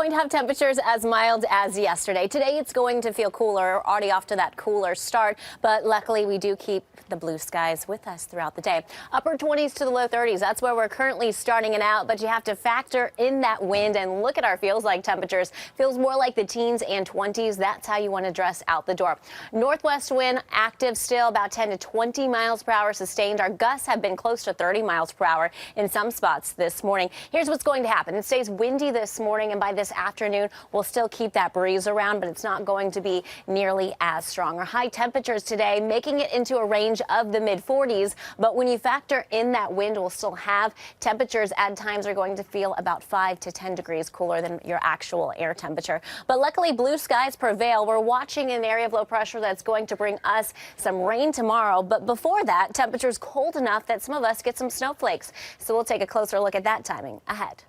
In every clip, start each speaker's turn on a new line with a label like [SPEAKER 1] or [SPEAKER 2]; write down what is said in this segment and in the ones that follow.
[SPEAKER 1] Going to have temperatures as mild as yesterday. Today it's going to feel cooler, already off to that cooler start, but luckily we do keep the blue skies with us throughout the day. Upper 20s to the low 30s. That's where we're currently starting it out, but you have to factor in that wind and look at our feels like temperatures. Feels more like the teens and 20s. That's how you want to dress out the door. Northwest wind active still, about 10 to 20 miles per hour sustained. Our gusts have been close to 30 miles per hour in some spots this morning. Here's what's going to happen. It stays windy this morning, and by this afternoon we'll still keep that breeze around, but it's not going to be nearly as strong. Our high temperatures today making it into a range of the mid 40s, but when you factor in that wind, we'll still have temperatures at times are going to feel about 5 to 10 degrees cooler than your actual air temperature. But luckily blue skies prevail. We're watching an area of low pressure that's going to bring us some rain tomorrow, but before that, temperatures cold enough that some of us get some snowflakes. So we'll take a closer look at that timing ahead.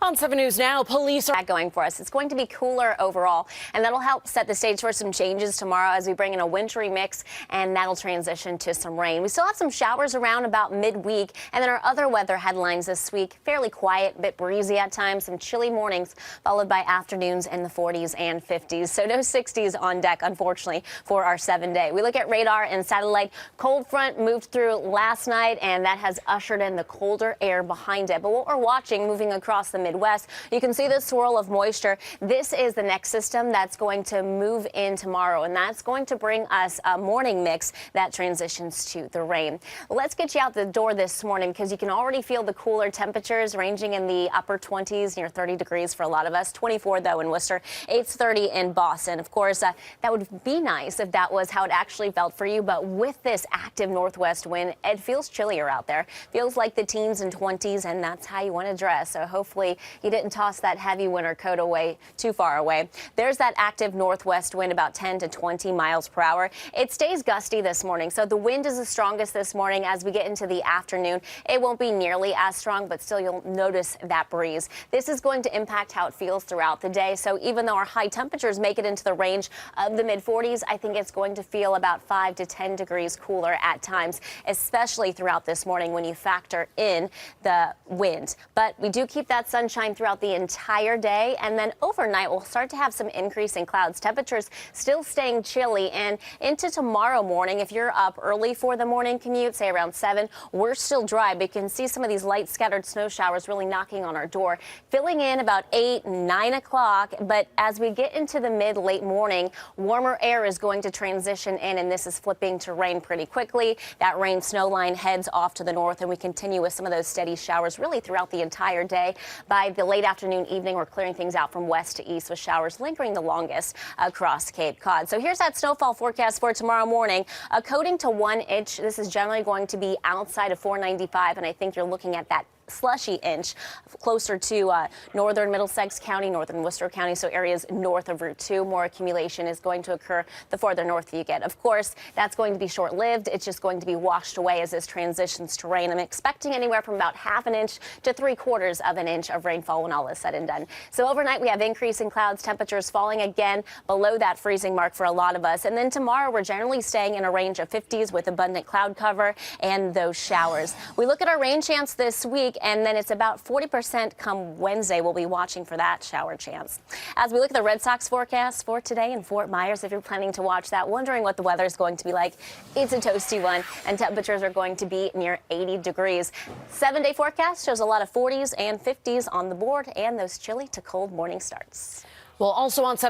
[SPEAKER 2] On 7 News Now, police are
[SPEAKER 1] going for us. It's going to be cooler overall, and that'll help set the stage for some changes tomorrow as we bring in a wintry mix, and that'll transition to some rain. We still have some showers around about midweek, and then our other weather headlines this week, fairly quiet, a bit breezy at times, some chilly mornings, followed by afternoons in the 40s and 50s. So no 60s on deck, unfortunately, for our 7-day. We look at radar and satellite. Cold front moved through last night, and that has ushered in the colder air behind it. But what we're watching moving across the Midwest, you can see the swirl of moisture. This is the next system that's going to move in tomorrow, and that's going to bring us a morning mix that transitions to the rain. Let's get you out the door this morning because you can already feel the cooler temperatures ranging in the upper 20s, near 30 degrees for a lot of us. 24 though in Worcester, 30 in Boston. Of course, that would be nice if that was how it actually felt for you, but with this active northwest wind, it feels chillier out there. Feels like the teens and 20s, and that's how you want to dress. So hopefully you didn't toss that heavy winter coat away too far away. There's that active northwest wind, about 10 to 20 miles per hour. It stays gusty this morning, so the wind is the strongest this morning. As we get into the afternoon, it won't be nearly as strong, but still you'll notice that breeze. This is going to impact how it feels throughout the day. So even though our high temperatures make it into the range of the mid 40s, I think it's going to feel about 5 to 10 degrees cooler at times, especially throughout this morning when you factor in the wind. But we do keep that sunshine throughout the entire day, and then overnight we'll start to have some increase in clouds. Temperatures still staying chilly, and into tomorrow morning, if you're up early for the morning commute, say around 7, we're still dry, but you can see some of these light scattered snow showers really knocking on our door, filling in about 8, 9 o'clock. But as we get into the mid-late morning, warmer air is going to transition in, and this is flipping to rain pretty quickly. That rain snow line heads off to the north, and we continue with some of those steady showers really throughout the entire day. By the late afternoon, evening, we're clearing things out from west to east with showers lingering the longest across Cape Cod. So here's that snowfall forecast for tomorrow morning. A coating to 1 inch. This is generally going to be outside of 495, and I think you're looking at that slushy inch closer to northern Middlesex County, northern Worcester County, so areas north of Route 2. More accumulation is going to occur the farther north you get. Of course, that's going to be short-lived. It's just going to be washed away as this transitions to rain. I'm expecting anywhere from about ½ an inch to 3/4 of an inch of rainfall when all is said and done. So overnight we have increasing clouds, temperatures falling again below that freezing mark for a lot of us. And then tomorrow we're generally staying in a range of 50s with abundant cloud cover and those showers. We look at our rain chance this week, and then it's about 40% come Wednesday. We'll be watching for that shower chance. As we look at the Red Sox forecast for today in Fort Myers, if you're planning to watch that, wondering what the weather is going to be like, it's a toasty one, and temperatures are going to be near 80 degrees. 7-day forecast shows a lot of 40s and 50s on the board, and those chilly to cold morning starts.
[SPEAKER 2] well also on 7